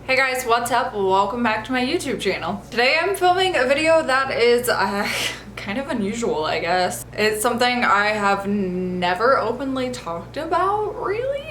Hey guys, what's up? Welcome back to my YouTube channel. Today I'm filming a video that is kind of unusual, I guess. It's something I have never openly talked about, really.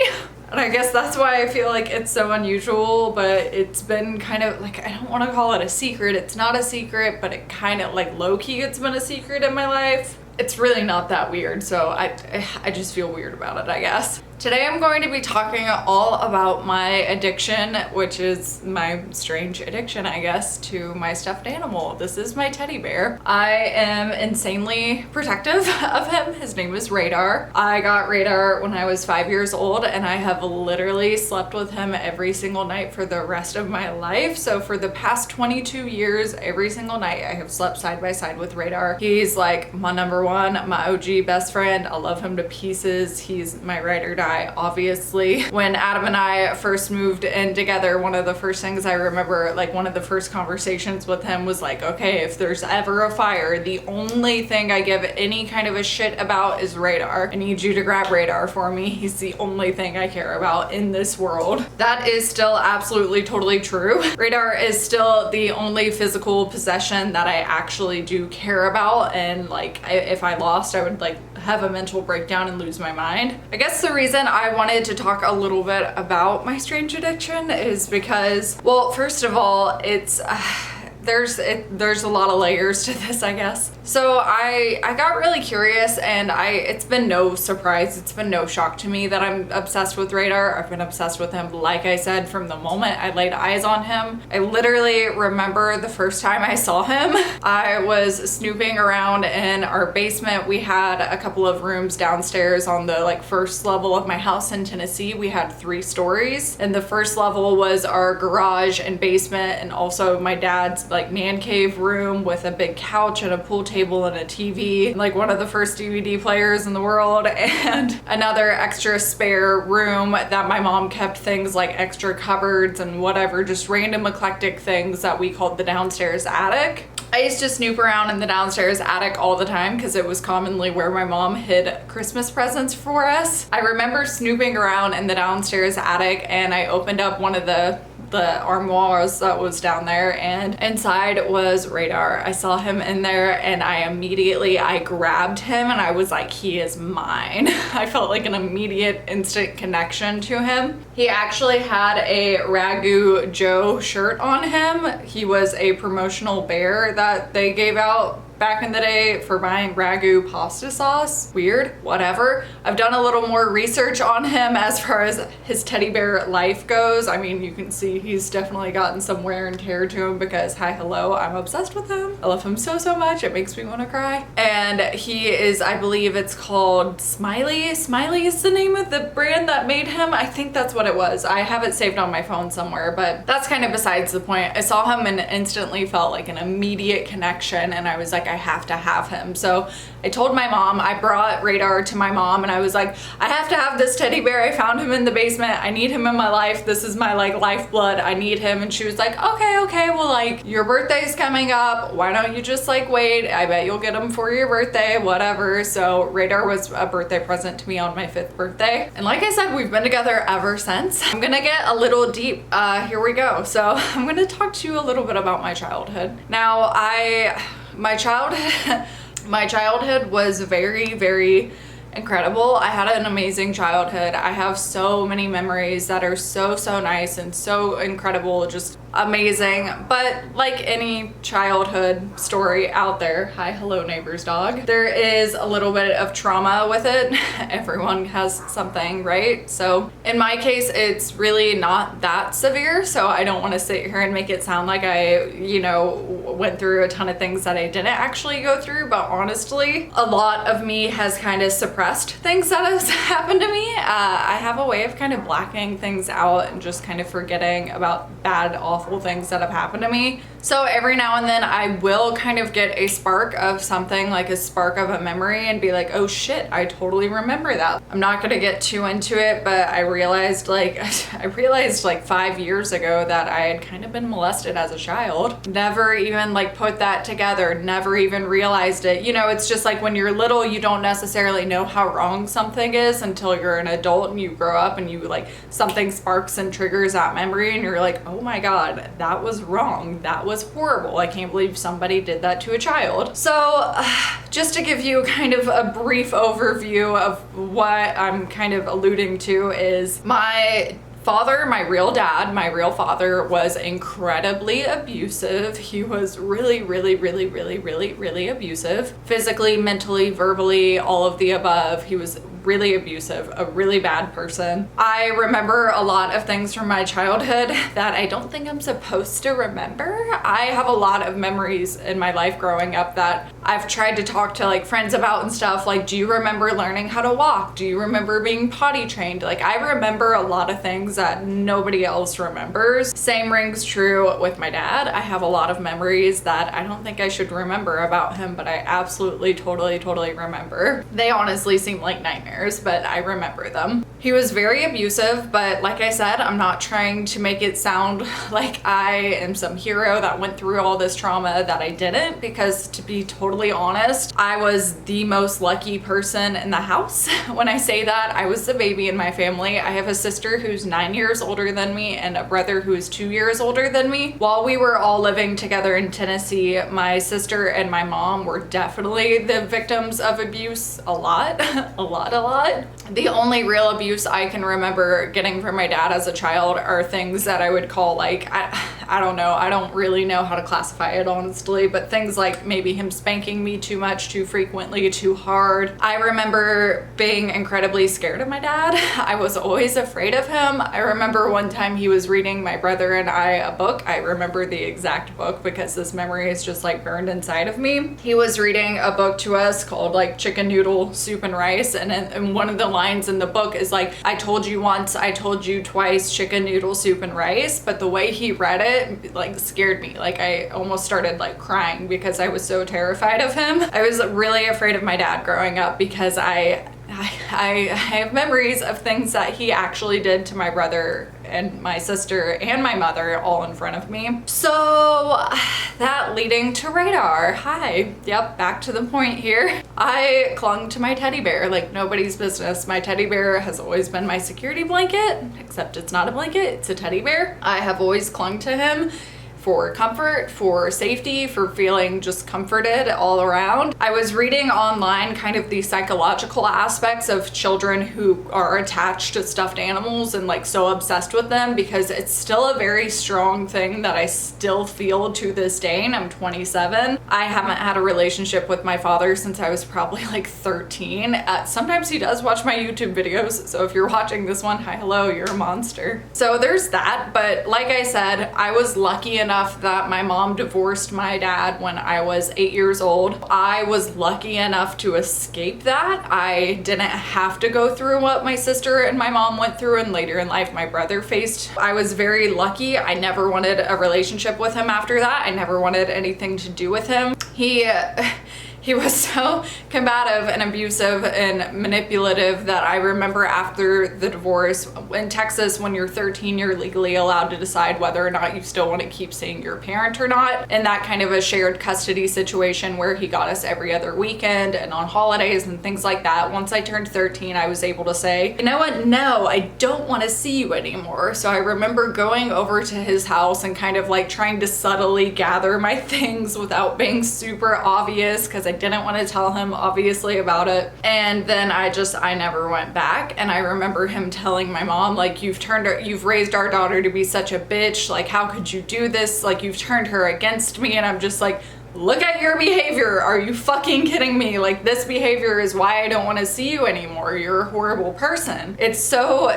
And I guess that's why I feel like it's so unusual, but it's been kind of like, I don't want to call it a secret. It's not a secret, but it kind of like low-key it's been a secret in my life. It's really not that weird, so I just feel weird about it, I guess. Today I'm going to be talking all about my addiction, which is my strange addiction, I guess, to my stuffed animal. This is my teddy bear. I am insanely protective of him. His name is Radar. I got Radar when I was 5 years old, and I have literally slept with him every single night for the rest of my life. So for the past 22 years, every single night I have slept side by side with Radar. He's like my number one, my OG best friend. I love him to pieces. He's my ride or die. Obviously, when Adam and I first moved in together, one of the first things I remember, like one of the first conversations with him was like, okay, if there's ever a fire, the only thing I give any kind of a shit about is Radar. I need you to grab Radar for me. He's the only thing I care about in this world. That is still absolutely totally true. Radar is still the only physical possession that I actually do care about, and like if I lost, I would like have a mental breakdown and lose my mind. I guess the reason I wanted to talk a little bit about my strange addiction is because, well, first of all, it's there's a lot of layers to this, I guess. So I got really curious, and it's been no surprise, it's been no shock to me that I'm obsessed with Radar. I've been obsessed with him, like I said, from the moment I laid eyes on him. I literally remember the first time I saw him. I was snooping around in our basement. We had a couple of rooms downstairs on the like first level of my house in Tennessee. We had 3 stories, and the first level was our garage and basement, and also my dad's like man cave room with a big couch and a pool table and a TV, like one of the first DVD players in the world, and another extra spare room that my mom kept things like extra cupboards and whatever, just random eclectic things that we called the downstairs attic. I used to snoop around in the downstairs attic all the time because it was commonly where my mom hid Christmas presents for us. I remember snooping around in the downstairs attic, and I opened up one of the armoires that was down there, and inside was Radar. I saw him in there, and I grabbed him, and I was like, he is mine. I felt like an immediate instant connection to him. He actually had a Ragu Joe shirt on him. He was a promotional bear that they gave out back in the day for buying Ragu pasta sauce. Weird, whatever. I've done a little more research on him as far as his teddy bear life goes. I mean, you can see he's definitely gotten some wear and tear to him because, hi, hello, I'm obsessed with him. I love him so, so much. It makes me want to cry. And he is, I believe it's called Smiley. Smiley is the name of the brand that made him. I think that's what it was. I have it saved on my phone somewhere, but that's kind of besides the point. I saw him and instantly felt like an immediate connection, and I was like, I have to have him. So I told my mom, I brought Radar to my mom, and I was like, I have to have this teddy bear. I found him in the basement. I need him in my life. This is my like lifeblood. I need him. And she was like, okay, well, like, your birthday's coming up. Why don't you just like wait? I bet you'll get him for your birthday, whatever. So Radar was a birthday present to me on my 5th birthday. And like I said, we've been together ever since. I'm gonna get a little deep. Here we go. So I'm gonna talk to you a little bit about my childhood. Now, my childhood was very, very incredible. I had an amazing childhood. I have so many memories that are so, so nice and so incredible, just amazing. But like any childhood story out there, hi, hello, neighbor's dog, there is a little bit of trauma with it. Everyone has something, right? So in my case, it's really not that severe, so I don't want to sit here and make it sound like I, went through a ton of things that I didn't actually go through, but honestly, a lot of me has kind of suppressed things that has happened to me. I have a way of kind of blacking things out and just kind of forgetting about bad, awful things that have happened to me. So every now and then I will kind of get a spark of something, like a spark of a memory, and be like, oh shit, I totally remember that. I'm not gonna get too into it, but I realized like 5 years ago that I had kind of been molested as a child. Never even like put that together, never even realized it. You know, it's just like when you're little, you don't necessarily know how wrong something is until you're an adult and you grow up and you like something sparks and triggers that memory and you're like, oh my god, that was wrong, that was horrible, I can't believe somebody did that to a child. So just to give you kind of a brief overview of what I'm kind of alluding to is my father, my real dad, my real father was incredibly abusive. He was really abusive. Physically, mentally, verbally, all of the above. He was really abusive, a really bad person. I remember a lot of things from my childhood that I don't think I'm supposed to remember. I have a lot of memories in my life growing up that I've tried to talk to like friends about and stuff. Like, do you remember learning how to walk? Do you remember being potty trained? Like, I remember a lot of things that nobody else remembers. Same rings true with my dad. I have a lot of memories that I don't think I should remember about him, but I absolutely totally remember. They honestly seem like nightmares, but I remember them. He was very abusive, but like I said, I'm not trying to make it sound like I am some hero that went through all this trauma that I didn't, because to be totally honest, I was the most lucky person in the house. When I say that, I was the baby in my family. I have a sister who's 9 years older than me and a brother who is 2 years older than me. While we were all living together in Tennessee, my sister and my mom were definitely the victims of abuse a lot. a lot. The only real abuse I can remember getting from my dad as a child are things that I would call like, I don't know, I don't really know how to classify it honestly, but things like maybe him spanking me too much, too frequently, too hard. I remember being incredibly scared of my dad. I was always afraid of him. I remember one time he was reading my brother and I a book. I remember the exact book because this memory is just like burned inside of me. He was reading a book to us called like Chicken Noodle Soup and Rice, and one of the lines in the book is like, I told you once, I told you twice, chicken noodle soup and rice. But the way he read it like scared me. Like, I almost started like crying because I was so terrified of him. I was really afraid of my dad growing up because I have memories of things that he actually did to my brother and my sister and my mother all in front of me. So that leading to radar. Hi. Yep, back to the point here. I clung to my teddy bear like nobody's business. My teddy bear has always been my security blanket, except it's not a blanket, it's a teddy bear. I have always clung to him for comfort, for safety, for feeling just comforted all around. I was reading online kind of the psychological aspects of children who are attached to stuffed animals and like so obsessed with them, because it's still a very strong thing that I still feel to this day, and I'm 27. I haven't had a relationship with my father since I was probably like 13. Sometimes he does watch my YouTube videos, so if you're watching this one, hi, hello, you're a monster. So there's that, but like I said, I was lucky enough that my mom divorced my dad when I was 8 years old. I was lucky enough to escape that. I didn't have to go through what my sister and my mom went through and later in life my brother faced. I was very lucky. I never wanted a relationship with him after that. I never wanted anything to do with him. He was so combative and abusive and manipulative that I remember after the divorce, in Texas, when you're 13, you're legally allowed to decide whether or not you still want to keep seeing your parent or not. And that kind of a shared custody situation where he got us every other weekend and on holidays and things like that. Once I turned 13, I was able to say, you know what? No, I don't want to see you anymore. So I remember going over to his house and kind of like trying to subtly gather my things without being super obvious, because I didn't want to tell him obviously about it. And then I never went back. And I remember him telling my mom, like, you've raised our daughter to be such a bitch, like how could you do this, like you've turned her against me. And I'm just like, look at your behavior. Are you fucking kidding me? Like, this behavior is why I don't want to see you anymore. You're a horrible person. It's so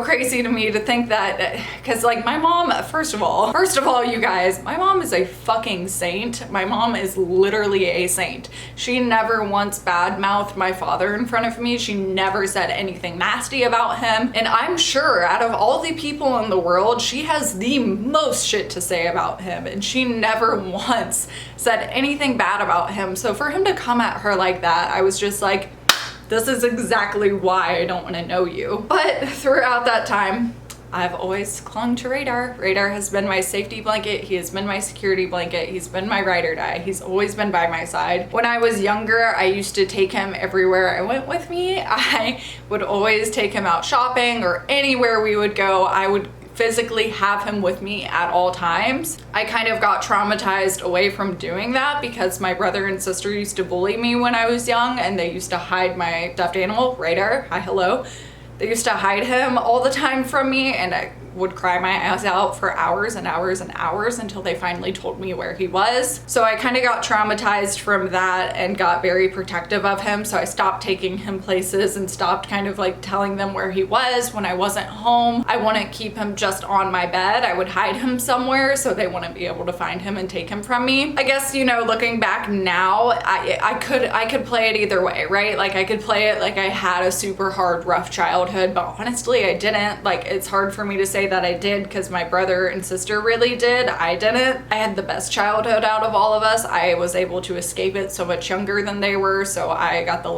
crazy to me to think that, because like my mom, first of all, you guys, my mom is a fucking saint. My mom is literally a saint. She never once badmouthed my father in front of me. She never said anything nasty about him. And I'm sure out of all the people in the world, she has the most shit to say about him. And she never once said anything bad about him. So for him to come at her like that, I was just like, this is exactly why I don't want to know you. But throughout that time, I've always clung to Radar. Radar has been my safety blanket. He has been my security blanket. He's been my ride or die. He's always been by my side. When I was younger, I used to take him everywhere I went with me. I would always take him out shopping or anywhere we would go. I would physically have him with me at all times. I kind of got traumatized away from doing that because my brother and sister used to bully me when I was young, and they used to hide my stuffed animal, Radar, hi hello. They used to hide him all the time from me, and I would cry my ass out for hours and hours and hours until they finally told me where he was. So I kind of got traumatized from that and got very protective of him. So I stopped taking him places and stopped kind of like telling them where he was when I wasn't home. I wouldn't keep him just on my bed. I would hide him somewhere so they wouldn't be able to find him and take him from me. I guess, you know, looking back now, I could play it either way, right? Like I could play it like I had a super hard, rough childhood, but honestly, I didn't. Like, it's hard for me to say that I did because my brother and sister really did. I didn't. I had the best childhood out of all of us. I was able to escape it so much younger than they were, so I got the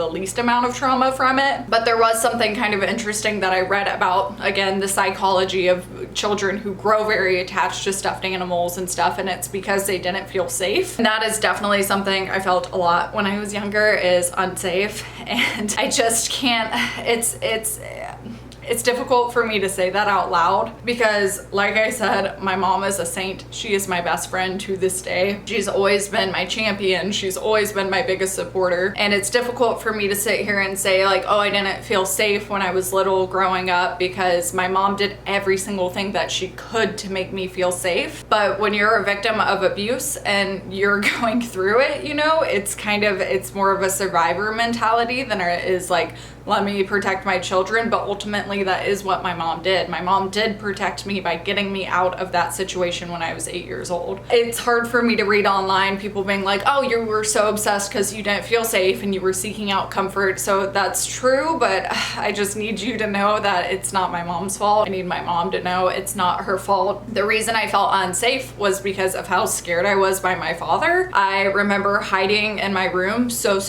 least amount of trauma from it. But there was something kind of interesting that I read about, again, the psychology of children who grow very attached to stuffed animals and stuff, and it's because they didn't feel safe. And that is definitely something I felt a lot when I was younger, is unsafe, and I just can't, it's difficult for me to say that out loud because, like I said, my mom is a saint. She is my best friend to this day. She's always been my champion. She's always been my biggest supporter. And it's difficult for me to sit here and say like, oh, I didn't feel safe when I was little growing up, because my mom did every single thing that she could to make me feel safe. But when you're a victim of abuse and you're going through it, you know, it's more of a survivor mentality than it is like, let me protect my children. But ultimately that is what my mom did. My mom did protect me by getting me out of that situation when I was 8 years old. It's hard for me to read online people being like, oh, you were so obsessed because you didn't feel safe and you were seeking out comfort. So that's true, but I just need you to know that it's not my mom's fault. I need my mom to know it's not her fault. The reason I felt unsafe was because of how scared I was by my father. I remember hiding in my room so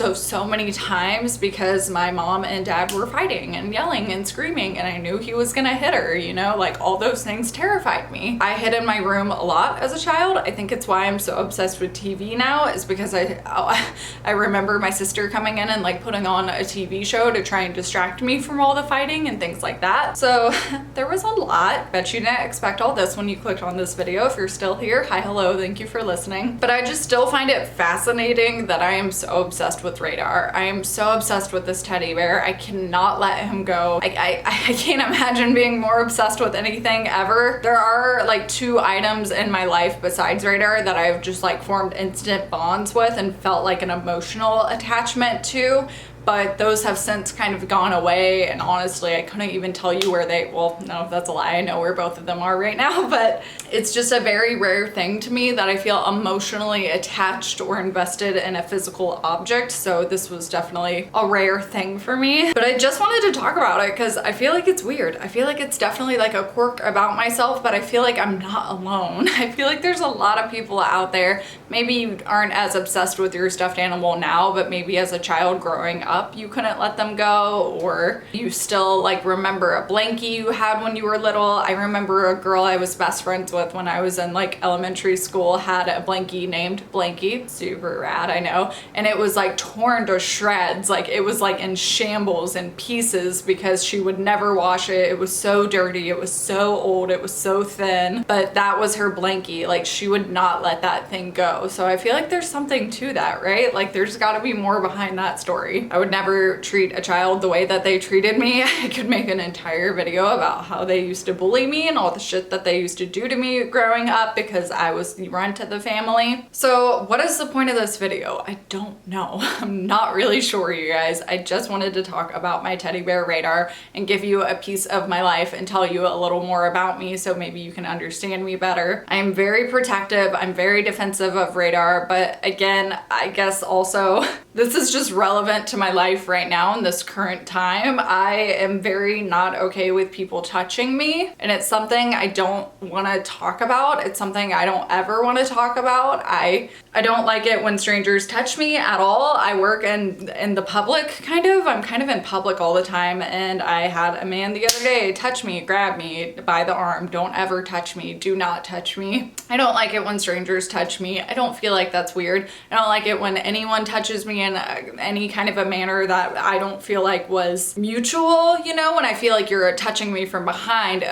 many times because my mom and dad were fighting and yelling and screaming, and I knew he was gonna hit her, you know, like all those things terrified me. I hid in my room a lot as a child. I think it's why I'm so obsessed with TV now, is because I remember my sister coming in and like putting on a TV show to try and distract me from all the fighting and things like that. So there was a lot. Bet you didn't expect all this when you clicked on this video. If you're still here, hi, hello, thank you for listening. But I just still find it fascinating that I am so obsessed with Radar. I am so obsessed with this teddy bear. I cannot let him go. I can't imagine being more obsessed with anything ever. There are like 2 items in my life besides Radar that I've just like formed instant bonds with and felt like an emotional attachment to. But those have since kind of gone away, and honestly, I couldn't even tell you where well, no, that's a lie. I know where both of them are right now, but it's just a very rare thing to me that I feel emotionally attached or invested in a physical object. So this was definitely a rare thing for me. But I just wanted to talk about it because I feel like it's weird. I feel like it's definitely like a quirk about myself, but I feel like I'm not alone. I feel like there's a lot of people out there. Maybe you aren't as obsessed with your stuffed animal now, but maybe as a child growing up, you couldn't let them go, or you still like remember a blankie you had when you were little. I remember a girl I was best friends with when I was in like elementary school had a blankie named Blanky. Super rad, I know. And it was like torn to shreds. Like it was like in shambles and pieces because she would never wash it. It was so dirty. It was so old. It was so thin. But that was her blankie. Like she would not let that thing go. So I feel like there's something to that, right? Like there's gotta be more behind that story. I would never treat a child the way that they treated me. I could make an entire video about how they used to bully me and all the shit that they used to do to me growing up because I was the runt of the family. So what is the point of this video? I don't know. I'm not really sure, you guys. I just wanted to talk about my teddy bear Radar and give you a piece of my life and tell you a little more about me so maybe you can understand me better. I'm very protective. I'm very defensive of Radar, but again, I guess also this is just relevant to my life right now in this current time. I am very not okay with people touching me, and it's something I don't want to talk about. It's something I don't ever want to talk about. I don't like it when strangers touch me at all. I work in the public, kind of. I'm kind of in public all the time, and I had a man the other day touch me, grab me by the arm. Don't ever touch me. Do not touch me. I don't like it when strangers touch me. I don't feel like that's weird. I don't like it when anyone touches me in any kind of a manner that I don't feel like was mutual, you know, when I feel like you're touching me from behind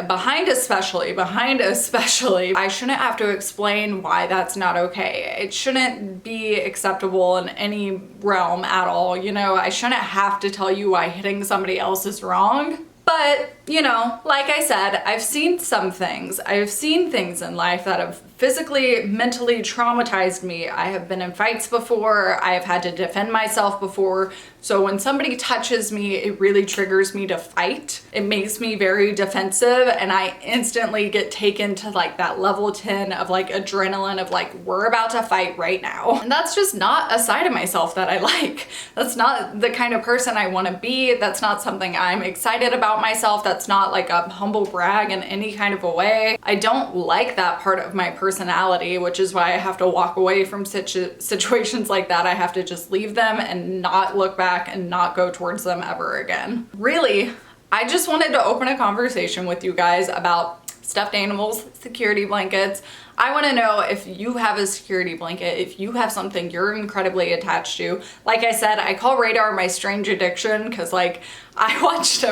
especially, I shouldn't have to explain why that's not okay. It shouldn't be acceptable in any realm at all, you know. I shouldn't have to tell you why hitting somebody else is wrong. But, you know, like I said, I've seen some things. I've seen things in life that have physically, mentally traumatized me. I have been in fights before. I have had to defend myself before. So when somebody touches me, it really triggers me to fight. It makes me very defensive, and I instantly get taken to like that level 10 of like adrenaline of like, we're about to fight right now. And that's just not a side of myself that I like. That's not the kind of person I want to be. That's not something I'm excited about myself. That's not like a humble brag in any kind of a way. I don't like that part of my personality, which is why I have to walk away from situations like that. I have to just leave them and not look back and not go towards them ever again. Really, I just wanted to open a conversation with you guys about stuffed animals, security blankets. I want to know if you have a security blanket, if you have something you're incredibly attached to. Like I said, I call Radar my strange addiction because like I watched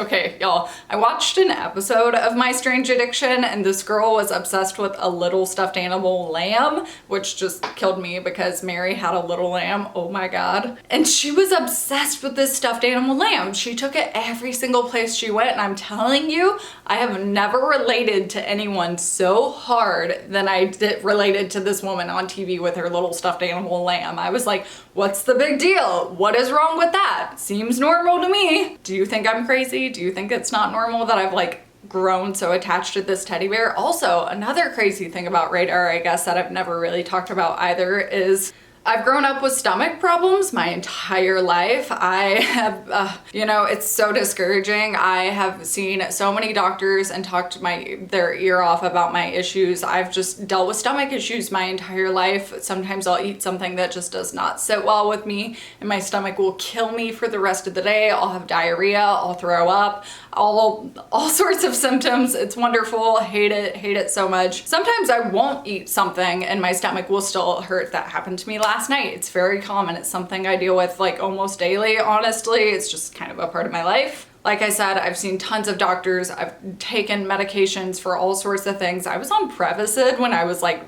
an episode of My Strange Addiction, and this girl was obsessed with a little stuffed animal lamb, which just killed me because Mary had a little lamb. Oh my God. And she was obsessed with this stuffed animal lamb. She took it every single place she went, and I'm telling you, I have never related to anyone so hard than I did related to this woman on TV with her little stuffed animal lamb. I was like, what's the big deal? What is wrong with that? Seems normal to me. Do you think I'm crazy? Do you think it's not normal that I've like grown so attached to this teddy bear? Also, another crazy thing about Radar, I guess, that I've never really talked about either is I've grown up with stomach problems my entire life. I have, you know, it's so discouraging. I have seen so many doctors and talked their ear off about my issues. I've just dealt with stomach issues my entire life. Sometimes I'll eat something that just does not sit well with me, and my stomach will kill me for the rest of the day. I'll have diarrhea, I'll throw up, all sorts of symptoms. It's wonderful. Hate it so much. Sometimes I won't eat something and my stomach will still hurt. That happened to me last night. It's very common. It's something I deal with like almost daily, honestly. It's just kind of a part of my life. Like I said, I've seen tons of doctors. I've taken medications for all sorts of things. I was on Prevacid when I was like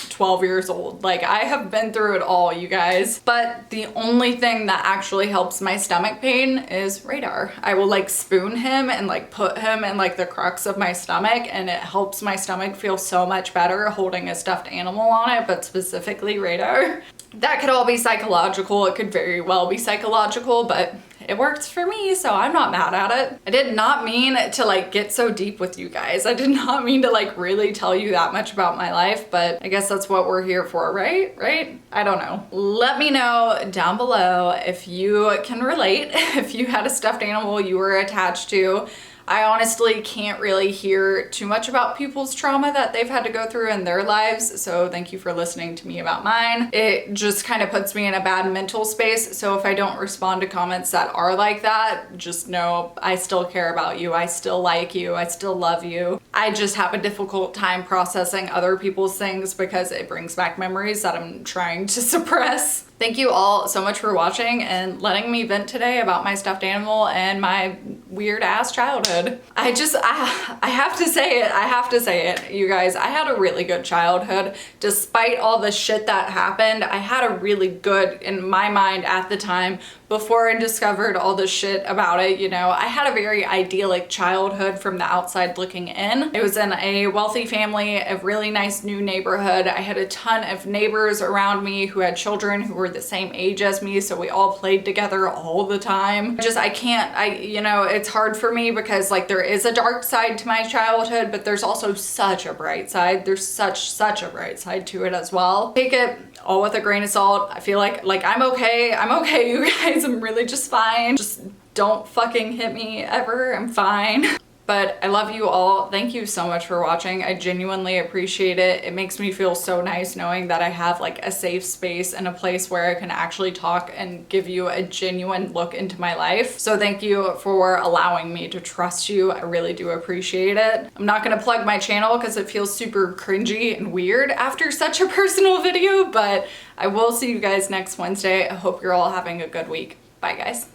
12 years old. Like, I have been through it all, you guys. But the only thing that actually helps my stomach pain is Radar. I will like spoon him and like put him in like the crux of my stomach, and it helps my stomach feel so much better holding a stuffed animal on it, but specifically Radar. That could all be psychological. It could very well be psychological, but it works for me, so I'm not mad at it. I did not mean to like get so deep with you guys. I did not mean to like really tell you that much about my life, but I guess that's what we're here for, right? Right? I don't know. Let me know down below if you can relate, if you had a stuffed animal you were attached to. I honestly can't really hear too much about people's trauma that they've had to go through in their lives, so thank you for listening to me about mine. It just kind of puts me in a bad mental space, so if I don't respond to comments that are like that, just know I still care about you, I still like you, I still love you. I just have a difficult time processing other people's things because it brings back memories that I'm trying to suppress. Thank you all so much for watching and letting me vent today about my stuffed animal and my weird ass childhood. I have to say it, you guys. I had a really good childhood. Despite all the shit that happened, I had a really good, in my mind at the time, before I discovered all this shit about it. You know, I had a very idyllic childhood from the outside looking in. It was in a wealthy family, a really nice new neighborhood. I had a ton of neighbors around me who had children who were the same age as me, so we all played together all the time. You know, it's hard for me because like there is a dark side to my childhood, but there's also such a bright side. There's such a bright side to it as well. Take it all with a grain of salt. I feel like I'm okay. I'm okay, you guys. I'm really just fine. Just don't fucking hit me ever. I'm fine. But I love you all. Thank you so much for watching. I genuinely appreciate it. It makes me feel so nice knowing that I have like a safe space and a place where I can actually talk and give you a genuine look into my life. So thank you for allowing me to trust you. I really do appreciate it. I'm not gonna plug my channel because it feels super cringy and weird after such a personal video, but I will see you guys next Wednesday. I hope you're all having a good week. Bye guys.